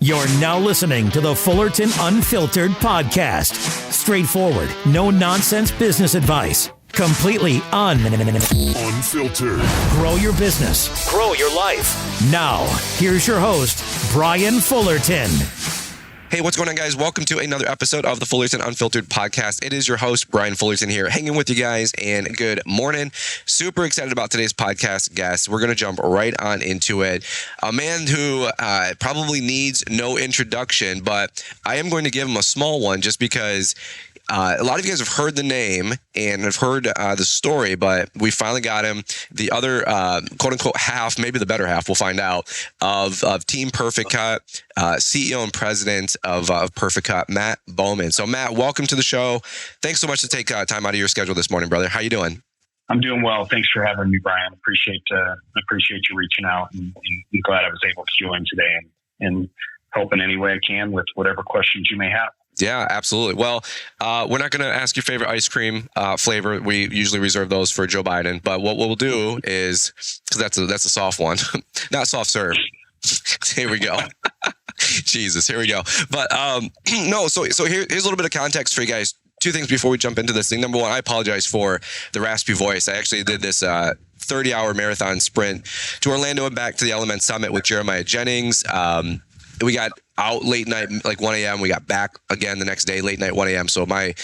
You're now listening to the Fullerton Unfiltered podcast. Straightforward, no nonsense business advice. Completely unfiltered. Grow your business. Grow your life. Now, here's your host, Brian Fullerton. Hey, what's going on, guys? Welcome to another episode of the Fullerton Unfiltered podcast. It is your host, Brian Fullerton here, hanging with you guys, and good morning. Super excited about today's podcast guest. We're going to jump right on into it. A man who probably needs no introduction, but I am going to give him a small one just because a lot of you guys have heard the name and have heard the story, but we finally got him. The other quote-unquote half, maybe the better half, we'll find out, of Team Perficut, CEO and president of Perficut, Matt Bowman. So, Matt, welcome to the show. Thanks so much to take time out of your schedule this morning, brother. How you doing? I'm doing well. Thanks for having me, Brian. Appreciate you reaching out, and glad I was able to join today and help in any way I can with whatever questions you may have. Yeah, absolutely. Well, we're not going to ask your favorite ice cream flavor. We usually reserve those for Joe Biden. But what we'll do is, because that's a soft one, not soft serve. Here we go. Jesus, here we go. But no, so here's a little bit of context for you guys. Two things before we jump into this thing. Number one, I apologize for the raspy voice. I actually did this 30-hour marathon sprint to Orlando and back to the Element Summit with Jeremiah Jennings. We got out late night, like 1 a.m. We got back again the next day, late night, 1 a.m. So my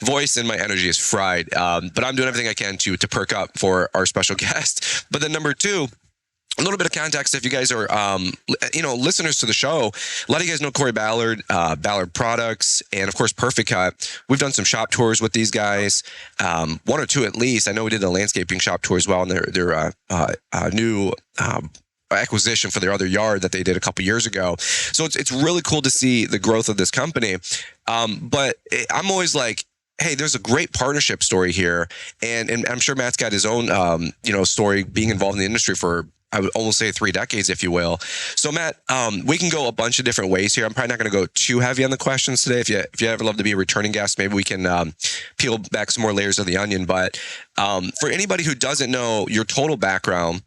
voice and my energy is fried. But I'm doing everything I can to perk up for our special guest. But then number two, a little bit of context, if you guys are, listeners to the show, a lot of you guys know Kory Ballard, Ballard Products, and of course, Perficut. We've done some shop tours with these guys, one or two at least. I know we did a landscaping shop tour as well, and their new acquisition for their other yard that they did a couple years ago. So it's really cool to see the growth of this company. But I'm always like, hey, there's a great partnership story here. And I'm sure Matt's got his own, story being involved in the industry for, I would almost say 3 decades, if you will. So Matt, we can go a bunch of different ways here. I'm probably not going to go too heavy on the questions today. If you ever love to be a returning guest, maybe we can peel back some more layers of the onion. But for anybody who doesn't know your total background,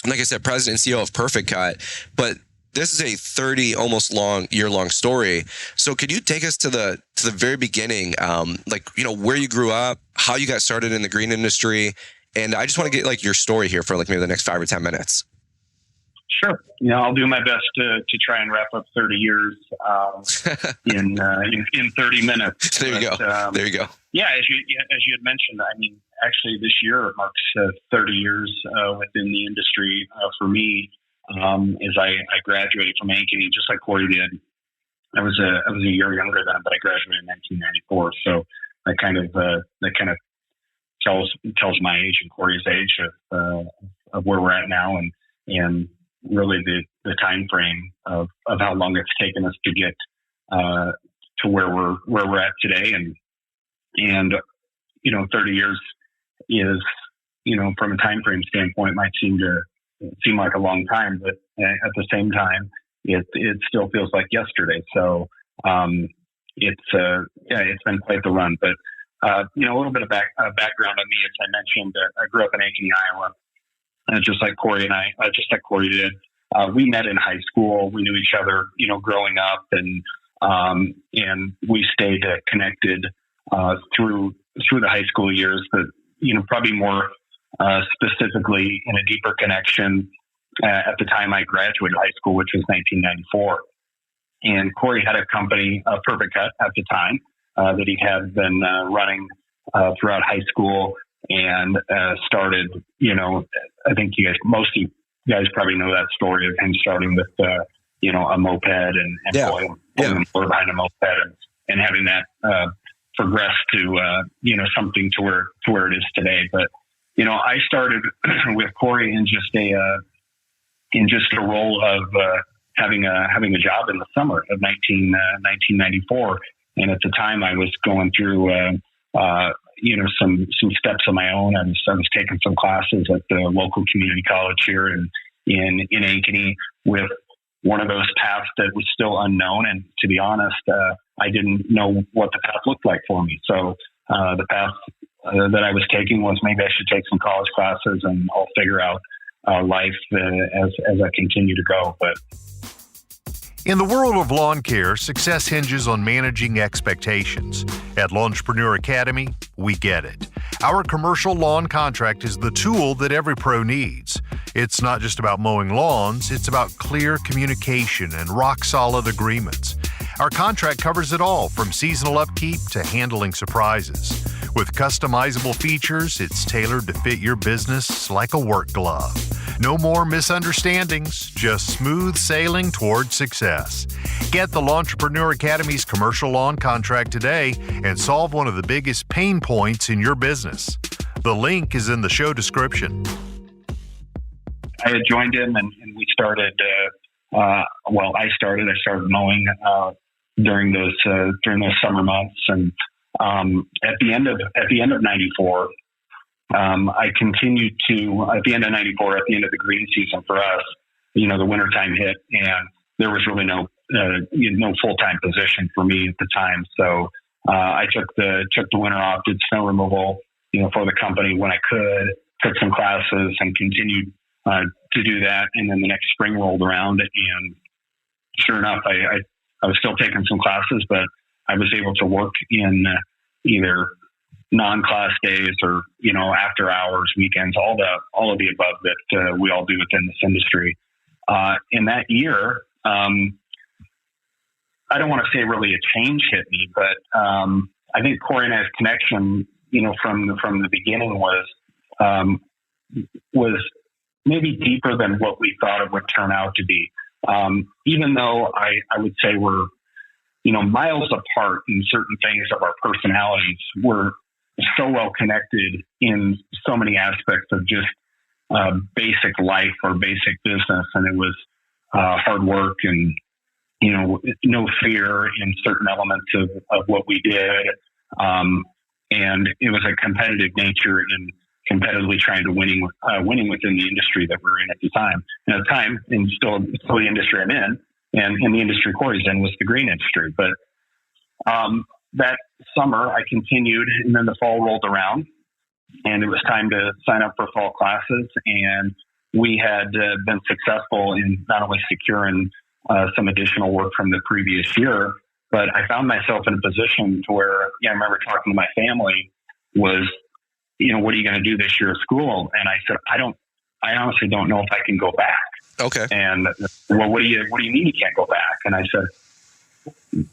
like I said, president and CEO of Perficut, but this is a 30 almost year-long story. So could you take us to the very beginning, where you grew up, how you got started in the green industry, and I just want to get like your story here for like maybe the next 5 or 10 minutes. Sure. I'll do my best to try and wrap up 30 years in 30 minutes. There you go. There you go. Yeah, as you had mentioned, I mean, actually this year marks 30 years within the industry for me. As I graduated from Ankeny, just like Kory did. I was a year younger then, but I graduated in 1994. So that kind of tells my age and Kory's age of where we're at now, and really the time frame of how long it's taken us to get to where we're at today, and 30 years is, from a time frame standpoint, might seem like a long time, but at the same time, it still feels like yesterday. So it's been quite the run. But a little bit of background on me, as I mentioned, I grew up in Ankeny, Iowa, just like Kory did. We met in high school. We knew each other, growing up, and we stayed connected through the high school years. But probably more specifically in a deeper connection at the time I graduated high school, which was 1994. And Kory had a company, Perficut, at the time that he had been running throughout high school, and started. I think most of you guys probably know that story of him starting with a moped and pulling behind a moped and having that progress to something to where it is today. But I started with Kory in just a role of having a job in the summer of 1994, and at the time I was going through some steps of my own. I was taking some classes at the local community college here in Ankeny, with one of those paths that was still unknown. And to be honest, I didn't know what the path looked like for me. So the path that I was taking was, maybe I should take some college classes and I'll figure out life as I continue to go. But In the world of lawn care, success hinges on managing expectations. At Lawnpreneur Academy, we get it. Our commercial lawn contract is the tool that every pro needs. It's not just about mowing lawns, it's about clear communication and rock-solid agreements. Our contract covers it all, from seasonal upkeep to handling surprises. With customizable features, it's tailored to fit your business like a work glove. No more misunderstandings, just smooth sailing toward success. Get the Lawnpreneur Academy's commercial lawn contract today and solve one of the biggest pain points in your business. The link is in the show description. I had joined him and we started, I started mowing during those summer months. And at the end of 94, I continued to, at the end of 94, at the end of the green season for us, the wintertime hit, and there was really no full-time position for me at the time. So I took the winter off, did snow removal, for the company when I could, took some classes and continued to do that. And then the next spring rolled around, and sure enough, I was still taking some classes, but I was able to work in either non-class days or, after hours, weekends, all of the above that we all do within this industry. In that year, I don't want to say really a change hit me, but I think Kory and I's connection, from the beginning was maybe deeper than what we thought it would turn out to be. Even though I would say we're, miles apart in certain things of our personalities, we're so well connected in so many aspects of just basic life or basic business. And it was hard work and, no fear in certain elements of what we did. And it was a competitive nature in competitively trying to winning within the industry that we're in at the time. And at the time, and still the industry I'm in, and in the industry Kory's in, was the green industry. But that summer I continued, and then the fall rolled around, and it was time to sign up for fall classes. And we had been successful in not only securing some additional work from the previous year, but I found myself in a position to where, I remember talking to my family, was, what are you going to do this year at school? And I said, I honestly don't know if I can go back. Okay. And well, what do you mean you can't go back? And I said,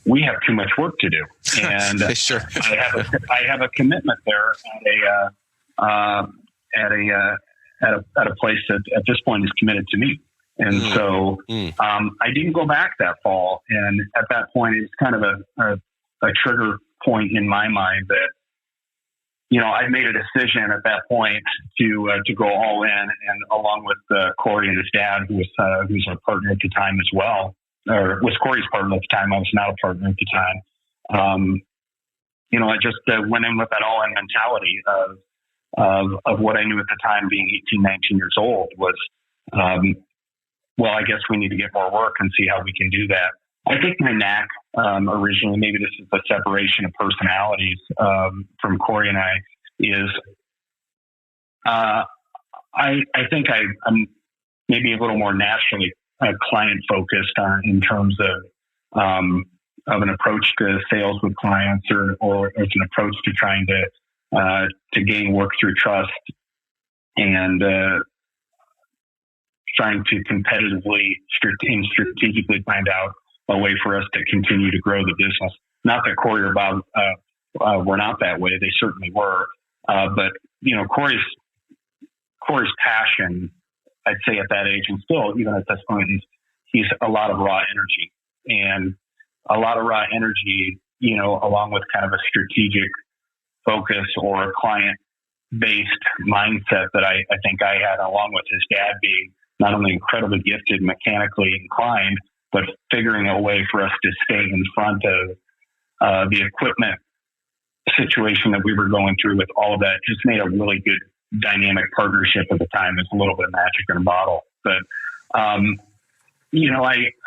we have too much work to do. And sure. I have a commitment there at a place that at this point is committed to me. And so I didn't go back that fall. And at that point, it's kind of a trigger point in my mind that, I made a decision at that point to go all in, and along with Kory and his dad, who's our partner at the time as well, or was Kory's partner at the time. I was not a partner at the time. I just went in with that all-in mentality of what I knew at the time, being 18, 19 years old, was, I guess we need to get more work and see how we can do that. I think my knack originally, maybe this is a separation of personalities from Kory and I, is I think I'm maybe a little more naturally client focused in terms of an approach to sales with clients, or as an approach to trying to gain work through trust, and trying to competitively and strategically find out a way for us to continue to grow the business. Not that Kory or Bob were not that way; they certainly were. But Kory's passion, I'd say at that age, and still even at this point, he's a lot of raw energy, and a lot of raw energy, along with kind of a strategic focus or a client-based mindset that I think I had, along with his dad being not only incredibly gifted, mechanically inclined, but figuring a way for us to stay in front of the equipment situation that we were going through with all of that, just made a really good dynamic partnership at the time. It's a little bit of magic in a bottle. But, I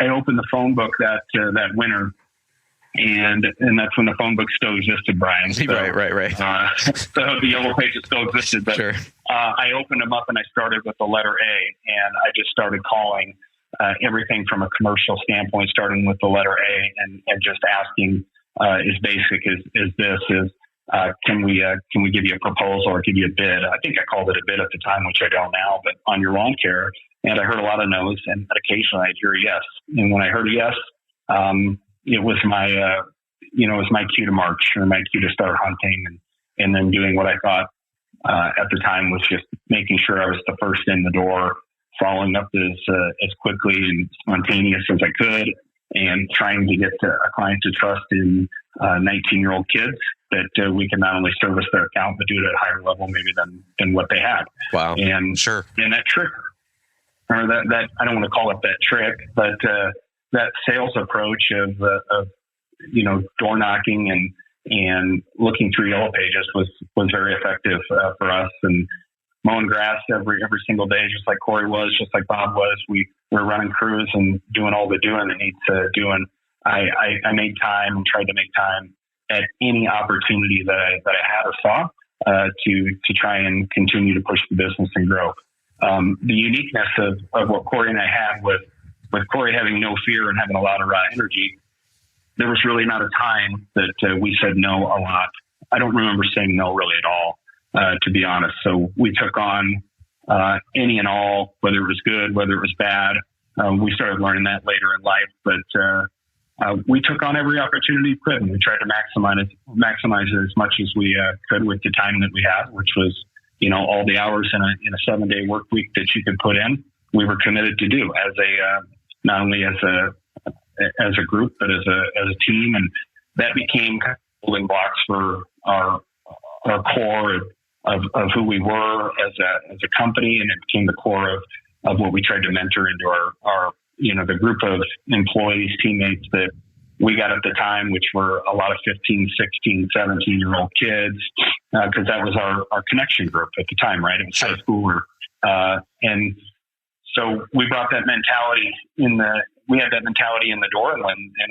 opened the phone book that winter, and that's when the phone book still existed, Brian. So, Right. So the yellow pages still existed, but sure. I opened them up and I started with the letter A, and I just started calling everything from a commercial standpoint, starting with the letter A and just asking as basic as this is, can we give you a proposal or give you a bid? I think I called it a bid at the time, which I don't now, but on your lawn care. And I heard a lot of no's, and occasionally I'd hear a yes. And when I heard a yes, it was my cue to march, or my cue to start hunting, and then doing what I thought at the time was just making sure I was the first in the door, following up as quickly and spontaneous as I could, and trying to get a client to trust in 19-year-old kids that we can not only service their account, but do it at a higher level maybe than what they had. Wow. And sure. And that trick, or that I don't want to call it that trick, but that sales approach of door knocking and looking through yellow pages was very effective for us. And mowing grass every single day, just like Kory was, just like Bob was. We're running crews and doing all the doing that needs doing. I made time and tried to make time at any opportunity that I had or saw to try and continue to push the business and grow. The uniqueness of what Kory and I had with Kory having no fear and having a lot of raw energy, there was really not a time that we said no a lot. I don't remember saying no really at all, to be honest. So we took on any and all, whether it was good, whether it was bad. We started learning that later in life, but we took on every opportunity we could, and we tried to maximize it as much as we could with the time that we had, which was, all the hours in a 7-day work week that you could put in. We were committed to do as not only as a group, but as a team, and that became kind of building blocks for our core of who we were as a company, and it became the core of what we tried to mentor into our the group of employees, teammates that we got at the time, which were a lot of 15, 16, 17-year-old kids, because that was our connection group at the time, right? It was high schooler. And so we brought that mentality we had that mentality in the door. And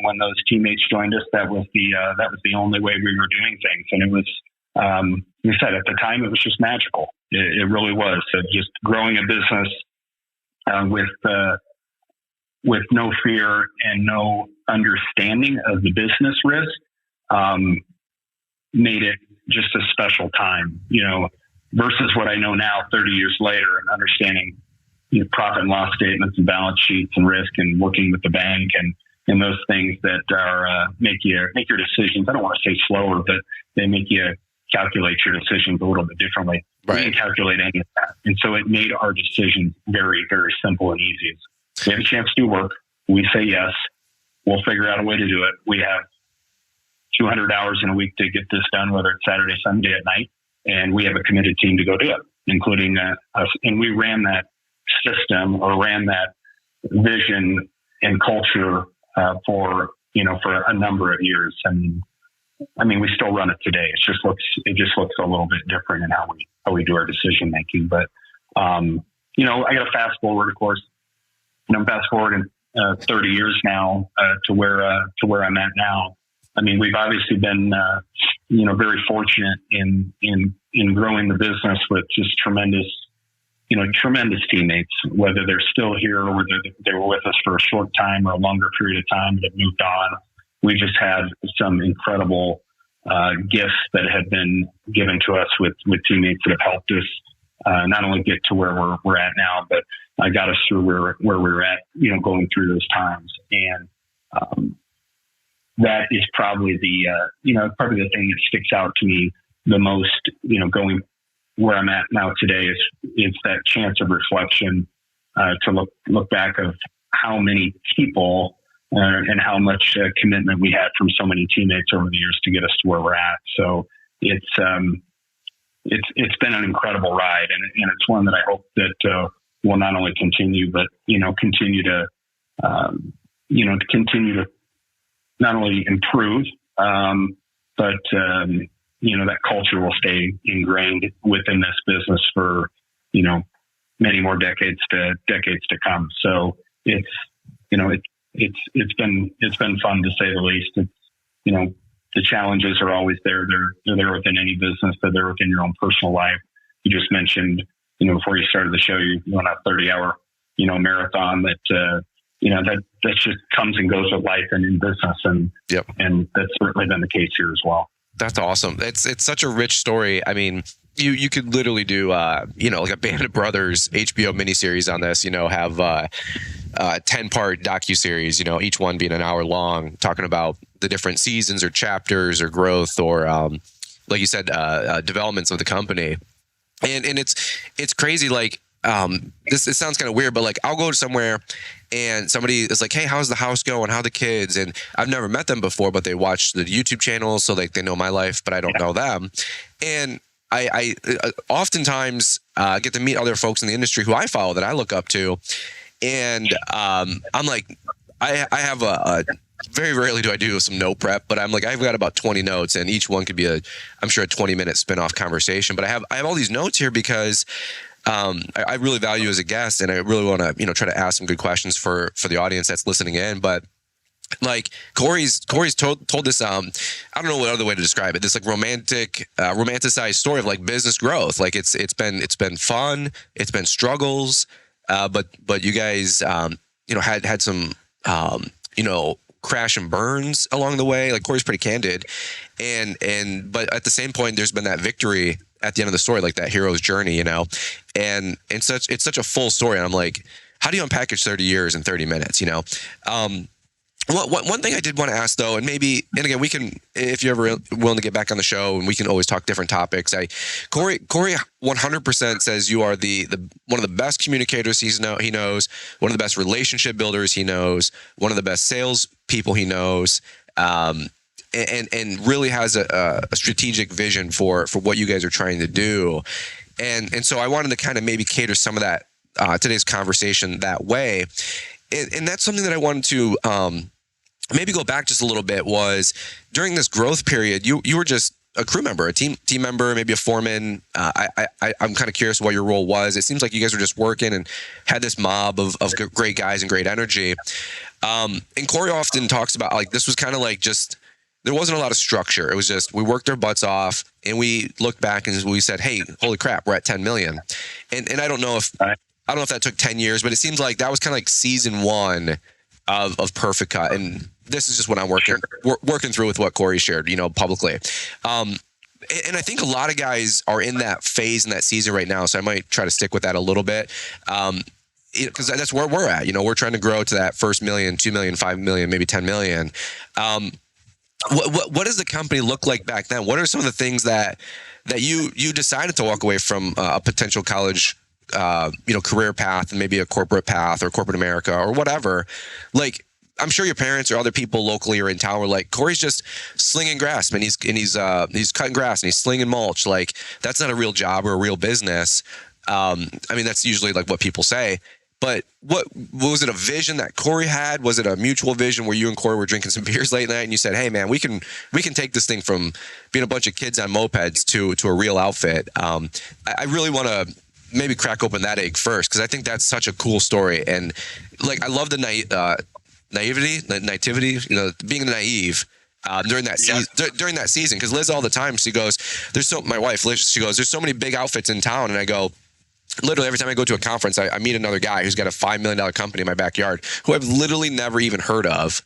when those teammates joined us, that was the only way we were doing things. And it was, like I said, at the time, it was just magical. It really was. So just growing a business with no fear and no understanding of the business risk made it just a special time, versus what I know now 30 years later, and understanding profit and loss statements and balance sheets and risk and working with the bank and those things that are make your decisions. I don't want to say slower, but they make you calculate your decisions a little bit differently. Right. We didn't calculate any of that. And so it made our decisions very, very simple and easy. We have a chance to do work. We say yes. We'll figure out a way to do it. We have 200 hours in a week to get this done, whether it's Saturday, Sunday at night, and we have a committed team to go do it, including us. And we ran that system, or ran that vision and culture for a number of years. And I mean, we still run it today. It just looks a little bit different in how we do our decision making. But I got to fast forward, of course. Fast forward in 30 years now to where I'm at now. I mean, we've obviously been very fortunate in growing the business with just tremendous teammates, whether they're still here or whether they were with us for a short time or a longer period of time that have moved on. We just had some incredible gifts that have been given to us with teammates that have helped us not only get to where we're at now, but got us through where we're at, going through those times. And that is probably the thing that sticks out to me the most, going where I'm at now today is that chance of reflection, to look back of how many people and how much commitment we had from so many teammates over the years to get us to where we're at. So it's been an incredible ride, and it's one that I hope that will not only continue, but continue to not only improve, but that culture will stay ingrained within this business for many more decades to come. So it's been fun, to say the least. It's, the challenges are always there. They're there within any business. They're there within your own personal life. You just mentioned, before you started the show, you went on a 30-hour marathon that that just comes and goes with life and in business, and that's certainly been the case here as well. That's awesome. It's such a rich story. I mean, you could literally do like a Band of Brothers HBO miniseries on this. Have 10-part docuseries. Each one being an hour long, talking about the different seasons or chapters or growth or like you said, developments of the company. And it's crazy. Like it sounds kind of weird, but like I'll go to somewhere and somebody is like, "Hey, how's the house going? How are the kids?" And I've never met them before, but they watch the YouTube channel, so like they know my life, but I don't know them. And I oftentimes get to meet other folks in the industry who I follow that I look up to, and I'm like, I have a very rarely do I do some note prep, but I'm like, I've got about 20 notes, and each one could be I'm sure a 20-minute spin-off conversation. But I have all these notes here because I really value as a guest, and I really want to try to ask some good questions for the audience that's listening in. But like Kory's told this I don't know what other way to describe it, this like romanticized story of like business growth. Like it's been fun, it's been struggles, but you guys had some crash and burns along the way. Like Kory's pretty candid, but at the same point there's been that victory at the end of the story, like that hero's journey, and it's such a full story. And I'm like, how do you unpackage 30 years in 30 minutes? One thing I did want to ask though, and again, we can, if you're ever willing to get back on the show, and we can always talk different topics. Kory 100% says you are the one of the best communicators he knows, one of the best relationship builders he knows, one of the best sales people he knows. And really has a strategic vision for what you guys are trying to do. And so I wanted to kind of maybe cater some of that today's conversation that way. And that's something that I wanted to maybe go back just a little bit. Was during this growth period, you were just a crew member, a team member, maybe a foreman. I'm kind of curious what your role was. It seems like you guys were just working and had this mob of great guys and great energy. And Kory often talks about like this was kind of like just, there wasn't a lot of structure. It was just, we worked our butts off and we looked back and we said, "Hey, holy crap, we're at 10 million. And I don't know if that took 10 years, but it seems like that was kind of like season one of Perficut. And this is just what I'm working through with what Kory shared, publicly. And I think a lot of guys are in that phase in that season right now. So I might try to stick with that a little bit. Because that's where we're at. We're trying to grow to that first million, 2 million, 5 million, maybe 10 million. What does the company look like back then? What are some of the things that you decided to walk away from a potential college, career path and maybe a corporate path or corporate America or whatever? Like, I'm sure your parents or other people locally or in town were like, "Kory's just slinging grass, man. He's cutting grass and he's slinging mulch. Like, that's not a real job or a real business." That's usually like what people say. But what was it, a vision that Kory had? Was it a mutual vision where you and Kory were drinking some beers late night and you said, "Hey man, we can take this thing from being a bunch of kids on mopeds to a real outfit"? I really want to maybe crack open that egg first, because I think that's such a cool story. And like, I love the naivety, being naive during that season. Because Liz all the time, she goes, my wife Liz, she goes, "There's so many big outfits in town," and I go, literally every time I go to a conference, I meet another guy who's got a $5 million company in my backyard who I've literally never even heard of.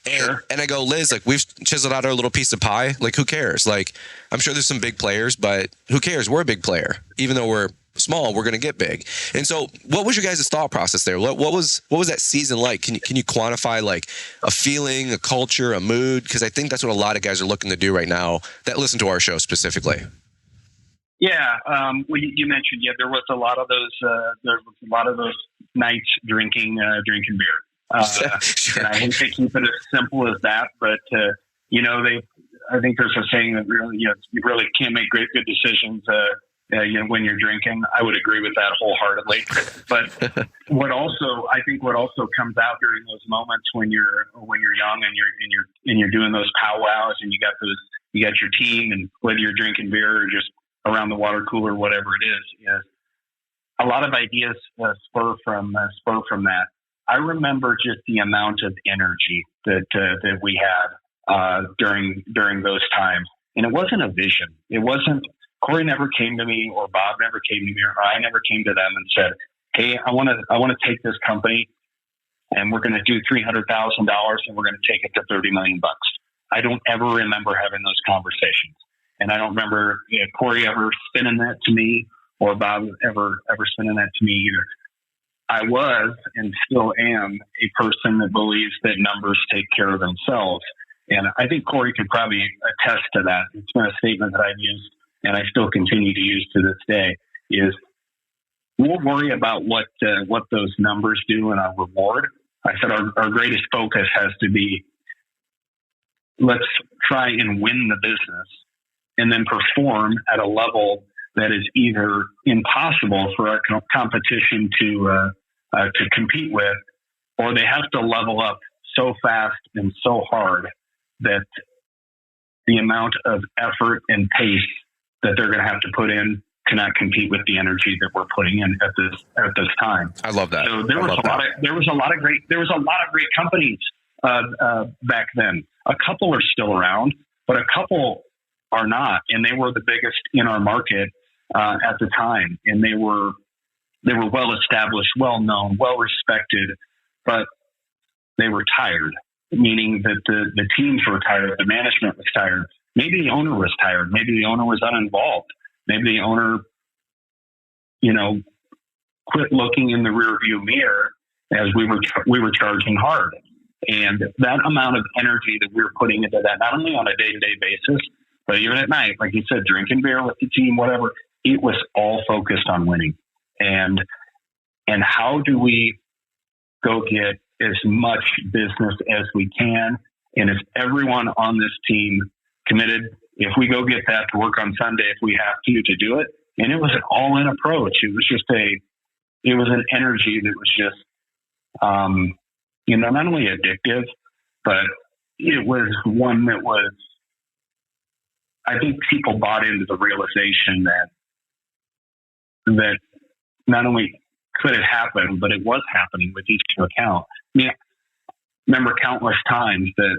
And I go, "Liz, like, we've chiseled out our little piece of pie. Like, who cares? Like, I'm sure there's some big players, but who cares? We're a big player. Even though we're small, we're going to get big." And so what was your guys' thought process there? What was that season like? Can you quantify like a feeling, a culture, a mood? Because I think that's what a lot of guys are looking to do right now that listen to our show specifically. Yeah, well, you mentioned, there was a lot of those nights drinking beer. Sure. And I hate to keep it as simple as that, but I think there's a saying that really, you really can't make good decisions, when you're drinking. I would agree with that wholeheartedly. But what also comes out during those moments when you're young and you're doing those powwows and you got your team, and whether you're drinking beer or just around the water cooler, whatever it is a lot of ideas spur from that. I remember just the amount of energy that we had during those times, and it wasn't a vision. It wasn't. Kory never came to me, or Bob never came to me, or I never came to them and said, hey, I want to take this company and we're going to do $300,000 and we're going to take it to $30 million. I don't ever remember having those conversations. And I don't remember Kory ever spinning that to me or Bob ever spinning that to me either. I was and still am a person that believes that numbers take care of themselves. And I think Kory could probably attest to that. It's been a statement that I've used and I still continue to use to this day is we'll worry about what those numbers do in our reward. I said our greatest focus has to be, let's try and win the business and then perform at a level that is either impossible for our competition to compete with, or they have to level up so fast and so hard that the amount of effort and pace that they're going to have to put in cannot compete with the energy that we're putting in at this time. I love that. So there was a lot of great companies back then. A couple are still around, but a couple are not, and they were the biggest in our market at the time, and they were well established, well known, well respected, but they were tired, meaning that the teams were tired, the management was tired, maybe the owner was tired, maybe the owner was uninvolved, maybe the owner, quit looking in the rearview mirror as we were charging hard. And that amount of energy that we were putting into that, not only on a day-to-day basis, but even at night, like you said, drinking beer with the team, whatever, it was all focused on winning. And how do we go get as much business as we can? And is everyone on this team committed? If we go get that to work on Sunday, if we have to do it. And it was an all-in approach. It was just it was an energy that was just, not only addictive, but it was one that was, I think people bought into the realization that not only could it happen, but it was happening with each account. I mean, I remember countless times that,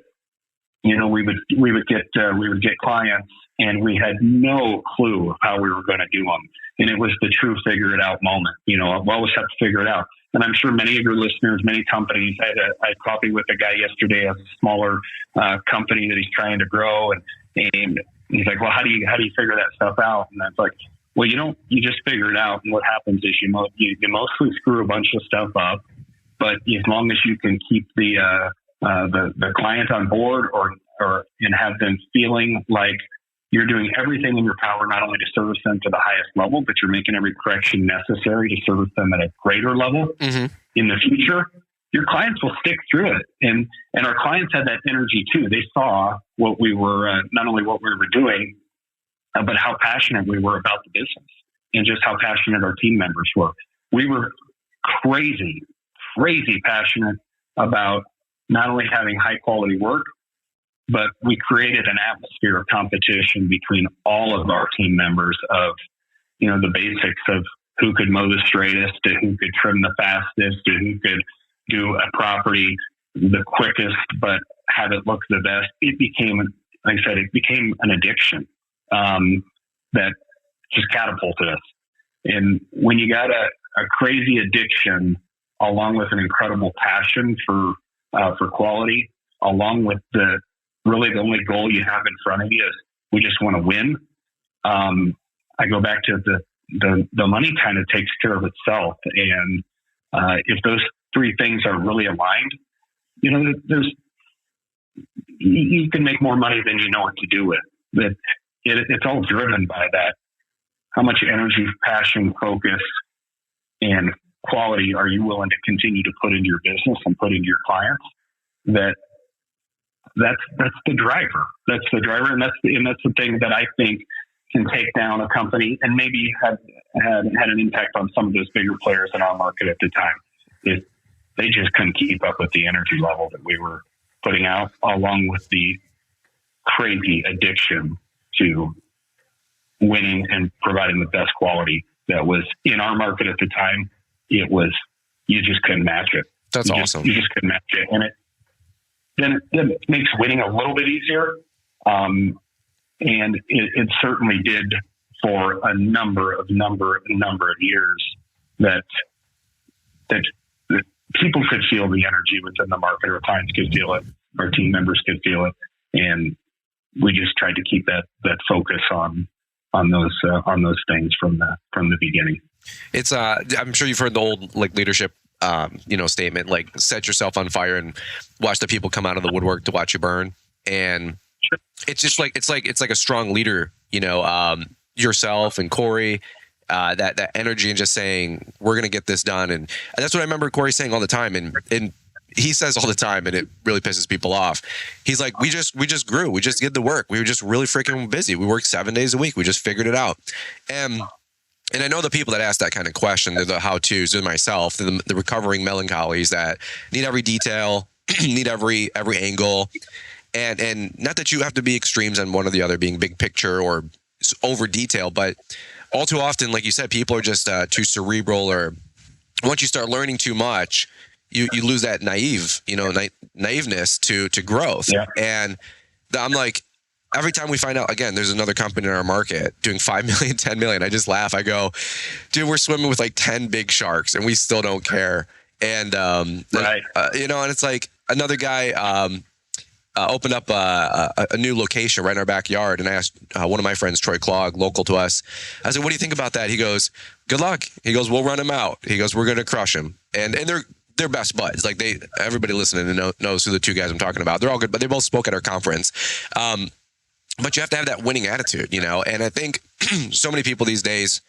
we would get clients and we had no clue of how we were going to do them. And it was the true figure it out moment. I've always had to figure it out. And I'm sure many of your listeners, many companies, I had coffee with a guy yesterday as a smaller company that he's trying to grow. And he's like, well, how do you figure that stuff out? And that's like, well, you just figure it out. And what happens is you mostly screw a bunch of stuff up, but as long as you can keep the client on board and have them feeling like you're doing everything in your power, not only to service them to the highest level, but you're making every correction necessary to service them at a greater level in the future, your clients will stick through it. And our clients had that energy too. They saw what we were, not only what we were doing, but how passionate we were about the business and just how passionate our team members were. We were crazy passionate about not only having high quality work, but we created an atmosphere of competition between all of our team members of, the basics of who could mow the straightest, to who could trim the fastest, to who could do a property the quickest, but have it look the best. It became, like I said, an addiction that just catapulted us. And when you got a crazy addiction, along with an incredible passion for quality, along with the only goal you have in front of you is we just want to win. I go back to the money kind of takes care of itself. And if those three things are really aligned, you can make more money than you know what to do with. That it's all driven by that. How much energy, passion, focus, and quality are you willing to continue to put into your business and put into your clients? That's the driver. That's the driver, and that's the thing that I think can take down a company and maybe had an impact on some of those bigger players in our market at the time. They just couldn't keep up with the energy level that we were putting out, along with the crazy addiction to winning and providing the best quality that was in our market at the time. It was, you just couldn't match it. That's awesome. You just couldn't match it. And then it makes winning a little bit easier. And it certainly did for a number of years that that people could feel the energy within the market, or clients could feel it, our team members could feel it. And we just tried to keep that focus on those things from the beginning. It's I'm sure you've heard the old leadership statement, like set yourself on fire and watch the people come out of the woodwork to watch you burn. And Sure. It's just like it's like a strong leader, yourself and Kory, that energy and just saying we're gonna get this done. And that's what I remember Kory saying all the time. And he says all the time, and it really pisses people off. He's like, we just grew. We just did the work. We were just really freaking busy. We worked 7 days a week. We just figured it out. And I know the people that ask that kind of question, they're the how-tos, they're myself, they're the recovering melancholies that need every detail, need every angle. And not that you have to be extremes on one or the other, being big picture or over detail, but all too often, like you said, people are just too cerebral, or once you start learning too much, you lose that naiveness to growth. Yeah. And I'm like, every time we find out, again, there's another company in our market doing 5 million, 10 million, I just laugh. I go, dude, we're swimming with like 10 big sharks and we still don't care. And, right. And it's like another guy opened up a new location right in our backyard. And I asked one of my friends, Troy Clogg, local to us, I said, what do you think about that? He goes, good luck. He goes, we'll run him out. He goes, we're going to crush him. And they're best buds. Like everybody listening knows who the two guys I'm talking about. They're all good, but they both spoke at our conference. But you have to have that winning attitude, and I think so many people these days,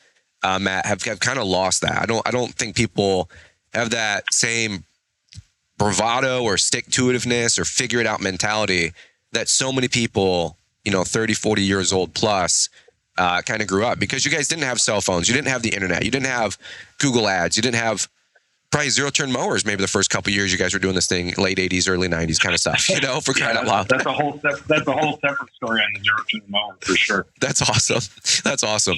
Matt, have kind of lost that. I don't think people have that same bravado or stick-to-itiveness or figure it out mentality that so many people, 30, 40 years old plus, kind of grew up, because you guys didn't have cell phones. You didn't have the internet. You didn't have Google ads. You didn't have probably zero-turn mowers. Maybe the first couple of years you guys were doing this thing, late 80s, early 90s kind of stuff, for crying out loud. That's a whole separate story on the zero-turn mower for sure. That's awesome. That's awesome.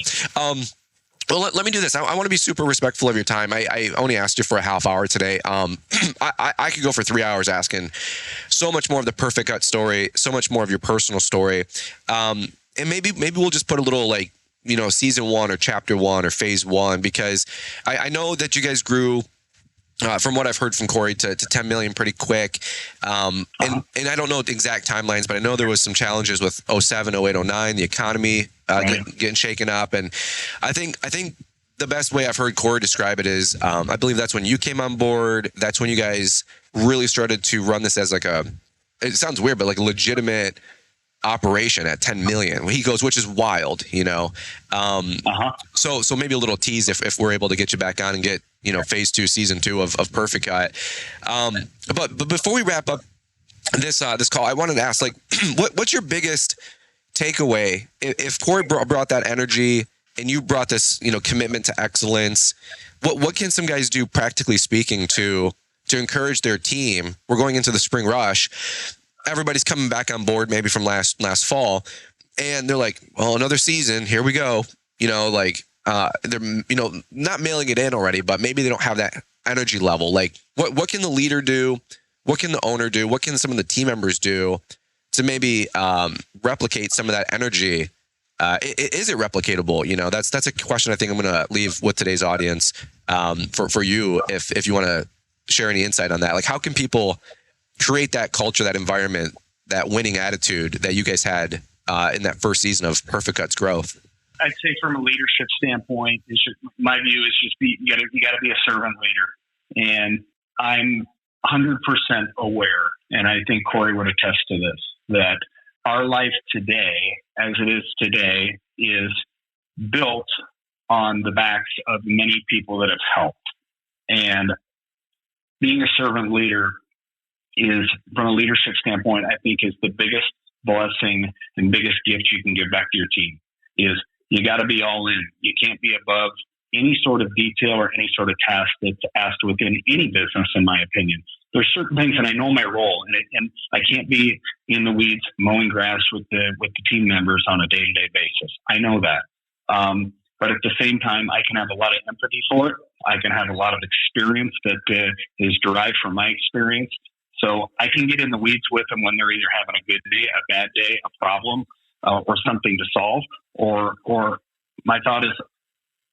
Well, let me do this. I want to be super respectful of your time. I only asked you for a half hour today. I could go for 3 hours asking so much more of the Perficut story, so much more of your personal story. And maybe we'll just put a little season 1 or chapter 1 or phase 1, because I know that you guys grew, from what I've heard from Kory, to 10 million pretty quick. And I don't know the exact timelines, but I know there was some challenges with 07, 08, 09, the economy getting shaken up. And I think the best way I've heard Kory describe it is, I believe that's when you came on board. That's when you guys really started to run this as it sounds weird, but like a legitimate operation at 10 million. He goes, which is wild, So maybe a little tease if we're able to get you back on and get, phase 2, season 2 of Perficut. But before we wrap up this call, I wanted to ask, what's your biggest takeaway? If Kory brought that energy and you brought this, commitment to excellence, what can some guys do, practically speaking, to encourage their team? We're going into the spring rush. Everybody's coming back on board, maybe from last fall, and they're like, well, another season, here we go. They're, not mailing it in already, but maybe they don't have that energy level. What can the leader do? What can the owner do? What can some of the team members do to maybe replicate some of that energy? Is it replicatable? That's a question I think I'm going to leave with today's audience, for you, if you want to share any insight on that. How can people create that culture, that environment, that winning attitude that you guys had in that first season of Perficut's growth? I'd say from a leadership standpoint, my view is you got to be a servant leader. And I'm 100% aware, and I think Kory would attest to this, that our life today, as it is today, is built on the backs of many people that have helped. And being a servant leader is, from a leadership standpoint, I think is the biggest blessing and biggest gift you can give back to your team. Is you got to be all in. You can't be above any sort of detail or any sort of task that's asked within any business, in my opinion. There's certain things, and I know my role, and I can't be in the weeds mowing grass with the team members on a day-to-day basis. I know that. But at the same time, I can have a lot of empathy for it. I can have a lot of experience that is derived from my experience. So I can get in the weeds with them when they're either having a good day, a bad day, a problem, or something to solve. Or my thought is,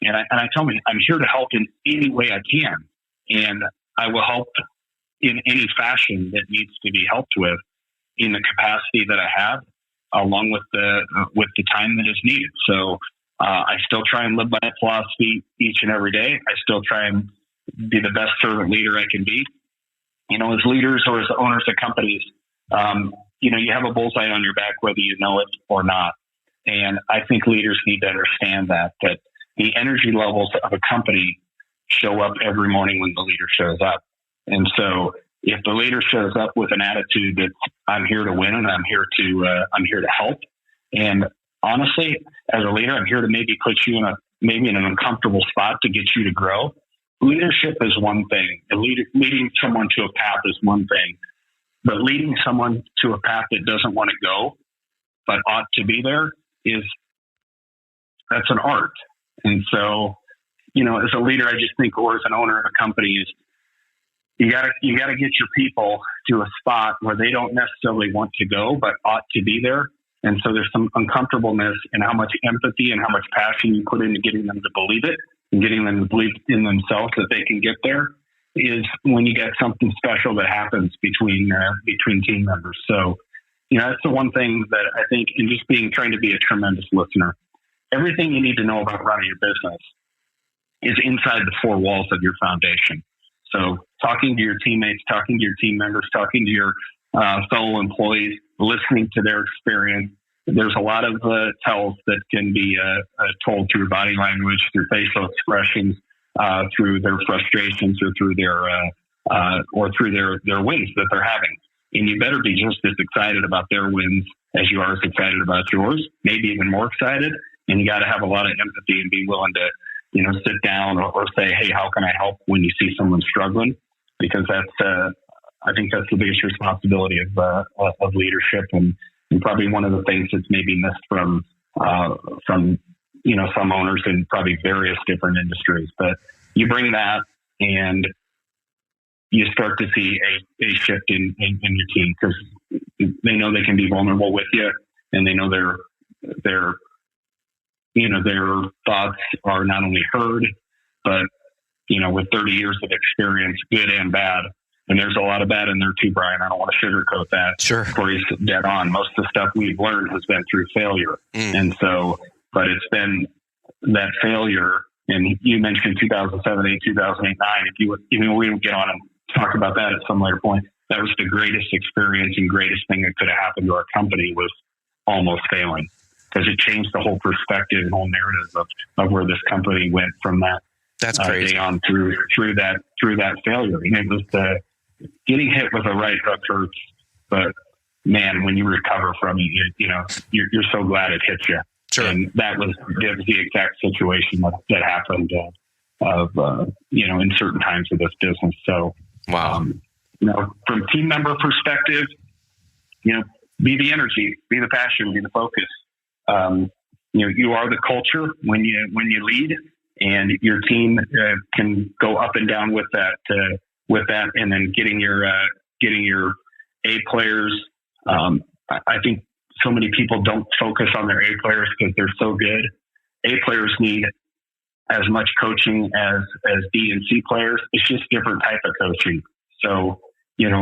and I tell me, I'm here to help in any way I can. and I will help in any fashion that needs to be helped with in the capacity that I have, along with the time that is needed. So I still try and live by that philosophy each and every day. I still try and be the best servant leader I can be. As leaders or as owners of companies, you have a bullseye on your back, whether you know it or not. And I think leaders need to understand that the energy levels of a company show up every morning when the leader shows up. And so if the leader shows up with an attitude that I'm here to win and I'm here to help. And honestly, as a leader, I'm here to maybe put you in an uncomfortable spot to get you to grow. Leadership is one thing. Leading someone to a path is one thing. But leading someone to a path that doesn't want to go, but ought to be there, that's an art. And so, as a leader, I just think, or as an owner of a company, is you gotta get your people to a spot where they don't necessarily want to go, but ought to be there. And so there's some uncomfortableness in how much empathy and how much passion you put into getting them to believe it and getting them to believe in themselves that they can get there, is when you get something special that happens between team members. So, that's the one thing that I think, in just trying to be a tremendous listener. Everything you need to know about running your business is inside the four walls of your foundation. So talking to your teammates, talking to your team members, talking to your fellow employees, listening to their experience. There's a lot of tells that can be told through body language, through facial expressions, through their frustrations, or through their wins that they're having. And you better be just as excited about their wins as you are as excited about yours, maybe even more excited. And you got to have a lot of empathy and be willing to, sit down or say, hey, how can I help when you see someone struggling? Because I think that's the biggest responsibility of leadership, and probably one of the things that's maybe missed from some owners in probably various different industries. But you bring that, and you start to see a shift in your team, because they know they can be vulnerable with you, and they know their thoughts are not only heard, but, with 30 years of experience, good and bad. And there's a lot of bad in there too, Brian. I don't want to sugarcoat that. Sure. Kory's dead on. Most of the stuff we've learned has been through failure. And so, but it's been that failure. And you mentioned 2007, 8, 2008, 9. We don't get on and talk about that at some later point. That was the greatest experience and greatest thing that could have happened to our company, was almost failing, because it changed the whole perspective and whole narrative of where this company went from that That's crazy. day on through that failure. And it was getting hit with a right hook hurts, but man, when you recover from it, you're so glad it hits you. Sure. And that was the exact situation that happened in certain times of this business. So, wow. From team member perspective, be the energy, be the passion, be the focus. You are the culture when you lead, and your team can go up and down with that, and then getting your A players. I think so many people don't focus on their A players because they're so good. A players need as much coaching as B and C players. It's just different type of coaching. So,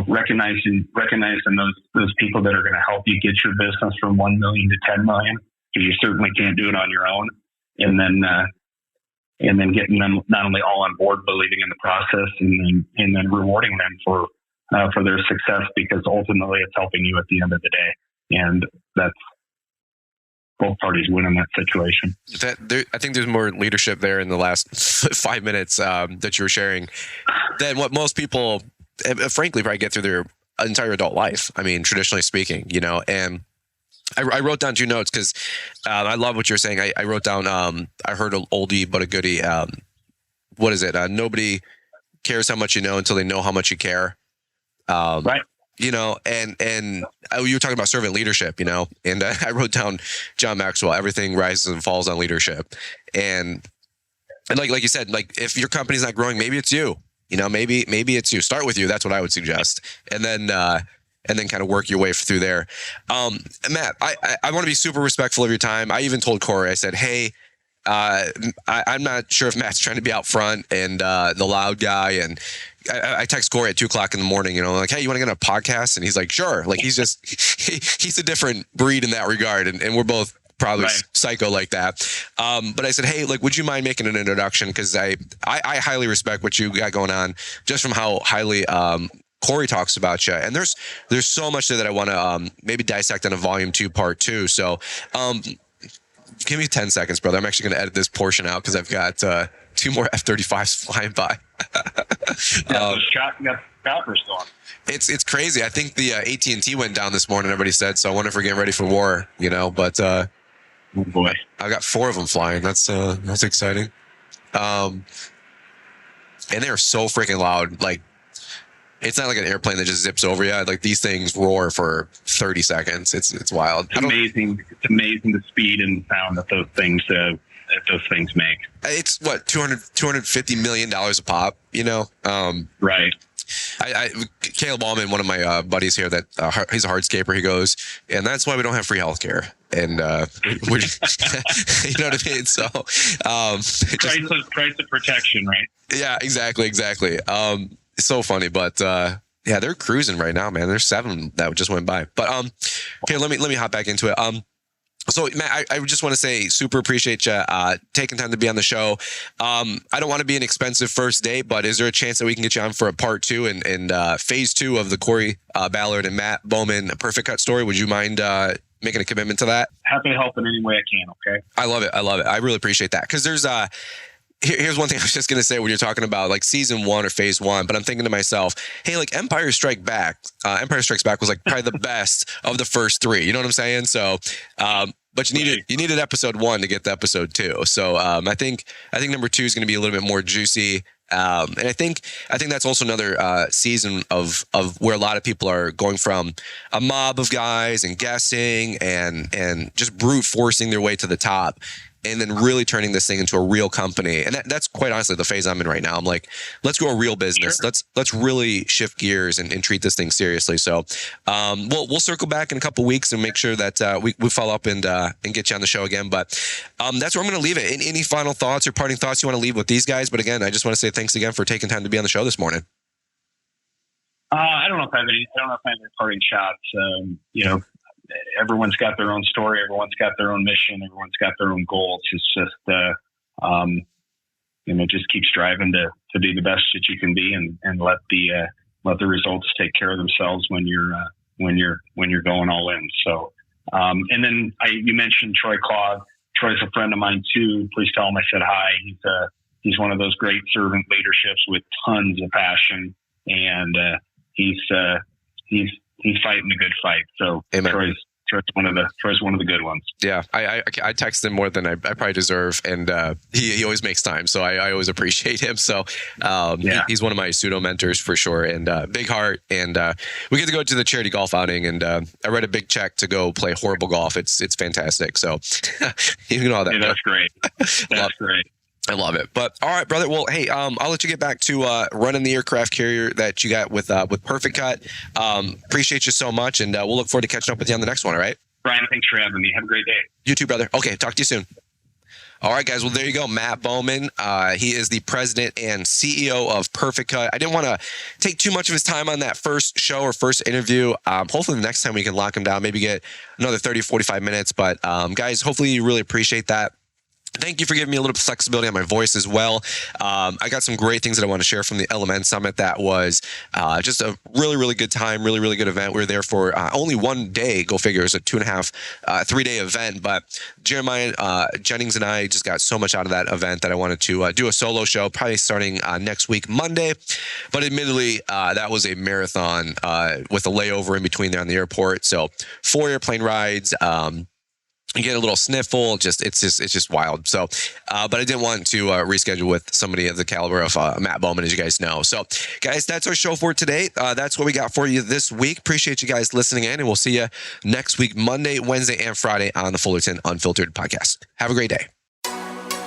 recognizing those people that are going to help you get your business from 1 million to 10 million, because you certainly can't do it on your own. And then getting them not only all on board, believing in the process, and then rewarding them for their success, because ultimately it's helping you at the end of the day. And that's both parties win in that situation. I think there's more leadership there in the last 5 minutes that you were sharing than what most people, frankly, probably get through their entire adult life. I mean, traditionally speaking, and I wrote down 2 notes because I love what you're saying. I wrote down, I heard an oldie but a goodie. What is it? Nobody cares how much you know until they know how much you care. Right. And you were talking about servant leadership, and I wrote down John Maxwell, everything rises and falls on leadership. And like you said, like if your company's not growing, maybe it's you, maybe it's you. Start with you. That's what I would suggest. And then kind of work your way through there. Matt, I want to be super respectful of your time. I even told Kory, I said, hey, I'm not sure if Matt's trying to be out front and the loud guy. And I text Kory at 2:00 in the morning, like, hey, you want to get on a podcast? And he's like, sure. Like, he's just, he's a different breed in that regard. And we're both probably psycho like that. But I said, hey, like, would you mind making an introduction? Because I highly respect what you got going on, just from how highly Kory talks about you. And there's so much there that I want to maybe dissect on a volume 2, part 2. So give me 10 seconds, brother. I'm actually going to edit this portion out because I've got 2 more F-35s flying by. Choppers going. It's crazy. I think the AT&T went down this morning, everybody said. So I wonder if we're getting ready for war, but oh boy, I got 4 of them flying. That's exciting. And they're so freaking loud. Like, it's not like an airplane that just zips over you. Like, these things roar for 30 seconds. It's wild. It's amazing. It's amazing the speed and sound that those things make. It's what, $250 million a pop, Right. Kory Ballman, one of my buddies here, that he's a hardscaper. He goes, and that's why we don't have free healthcare. And we're you know what I mean? So price of protection, right? Yeah, exactly. It's so funny, but yeah, they're cruising right now, man. There's 7 that just went by. But okay, let me hop back into it. So, Matt, I just want to say, super appreciate you taking time to be on the show. I don't want to be an expensive first date, but is there a chance that we can get you on for a part 2 and phase 2 of the Kory Ballard and Matt Bowman Perficut story? Would you mind making a commitment to that? Happy to help in any way I can. Okay. I love it. I really appreciate that, because there's here's one thing I was just going to say when you're talking about like season 1 or phase 1, but I'm thinking to myself, hey, like Empire Strikes Back was like probably the best of the first 3. You know what I'm saying? So, but you needed episode 1 to get to episode 2. So, I think number 2 is going to be a little bit more juicy. And I think that's also another season of where a lot of people are going from a mob of guys and guessing and just brute forcing their way to the top, and then really turning this thing into a real company. And that's quite honestly the phase I'm in right now. I'm like, let's go a real business. Sure. Let's really shift gears and treat this thing seriously. So we'll circle back in a couple weeks and make sure that we follow up and get you on the show again. But that's where I'm going to leave it. Any final thoughts or parting thoughts you want to leave with these guys? But again, I just want to say thanks again for taking time to be on the show this morning. I don't know if I have any parting shots. Everyone's got their own story. Everyone's got their own mission. Everyone's got their own goals. It's just, just keep striving to be the best that you can be, and let the results take care of themselves when you're going all in. So, and then you mentioned Troy Claude. Troy's a friend of mine too. Please tell him I said hi. He's one of those great servant leaderships with tons of passion, and he's fighting a good fight. So Amen. Troy's one of the good ones. Yeah, I text him more than I probably deserve, and he always makes time. So I always appreciate him. So he's one of my pseudo mentors for sure, and big heart. And we get to go to the charity golf outing, and I write a big check to go play horrible golf. It's fantastic. So you know all that. Yeah, that's great. That's great. I love it. But all right, brother. Well, hey, I'll let you get back to running the aircraft carrier that you got with Perficut. Appreciate you so much, and we'll look forward to catching up with you on the next one. All right, Brian. Thanks for having me. Have a great day. You too, brother. Okay, talk to you soon. All right, guys. Well, there you go. Matt Bowman. He is the president and CEO of Perficut. I didn't want to take too much of his time on that first show or first interview. Hopefully the next time we can lock him down, maybe get another 30, 45 minutes. But guys, hopefully you really appreciate that. Thank you for giving me a little flexibility on my voice as well. I got some great things that I want to share from the LMN Summit. That was just a really, really good time, really, really good event. We were there for only 1 day. Go figure. It was a 2.5, 3-day event. But Jeremiah Jennings and I just got so much out of that event that I wanted to do a solo show, probably starting next week, Monday. But admittedly, that was a marathon with a layover in between there on the airport. So 4 airplane rides. You get a little sniffle. It's just wild. So, but I didn't want to reschedule with somebody of the caliber of Matt Bowman, as you guys know. So, guys, that's our show for today. That's what we got for you this week. Appreciate you guys listening in, and we'll see you next week, Monday, Wednesday, and Friday on the Fullerton Unfiltered podcast. Have a great day.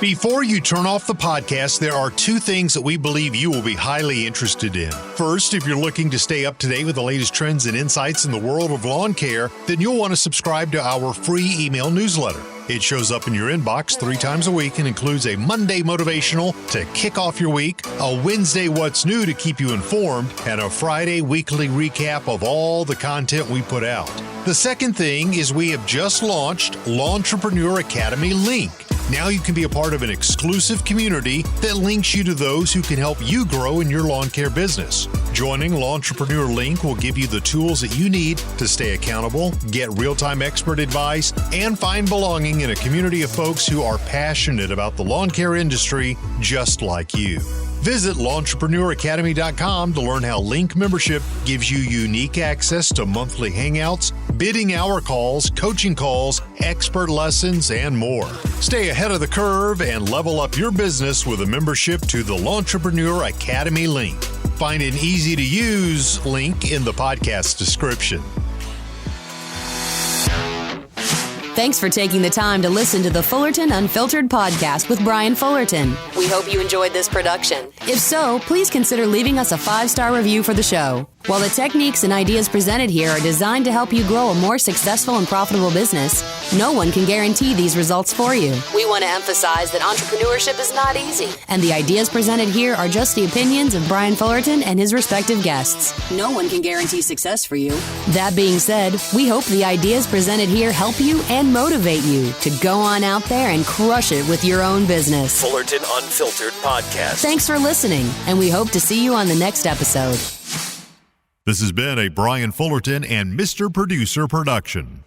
Before you turn off the podcast, there are 2 things that we believe you will be highly interested in. First, if you're looking to stay up to date with the latest trends and insights in the world of lawn care, then you'll want to subscribe to our free email newsletter. It shows up in your inbox 3 times a week and includes a Monday motivational to kick off your week, a Wednesday what's new to keep you informed, and a Friday weekly recap of all the content we put out. The second thing is we have just launched Lawntrepreneur Academy Link. Now you can be a part of an exclusive community that links you to those who can help you grow in your lawn care business. Joining Lawntrepreneur Link will give you the tools that you need to stay accountable, get real-time expert advice, and find belonging in a community of folks who are passionate about the lawn care industry just like you. Visit LawnTrepreneurAcademy.com to learn how Link membership gives you unique access to monthly hangouts, bidding hour calls, coaching calls, expert lessons, and more. Stay ahead of the curve and level up your business with a membership to the Lawntrepreneur Academy Link. Find an easy-to-use link in the podcast description. Thanks for taking the time to listen to the Fullerton Unfiltered podcast with Brian Fullerton. We hope you enjoyed this production. If so, please consider leaving us a 5-star review for the show. While the techniques and ideas presented here are designed to help you grow a more successful and profitable business, no one can guarantee these results for you. We want to emphasize that entrepreneurship is not easy, and the ideas presented here are just the opinions of Brian Fullerton and his respective guests. No one can guarantee success for you. That being said, we hope the ideas presented here help you and motivate you to go on out there and crush it with your own business. Fullerton Unfiltered Podcast. Thanks for listening, and we hope to see you on the next episode. This has been a Brian Fullerton and Mr. Producer production.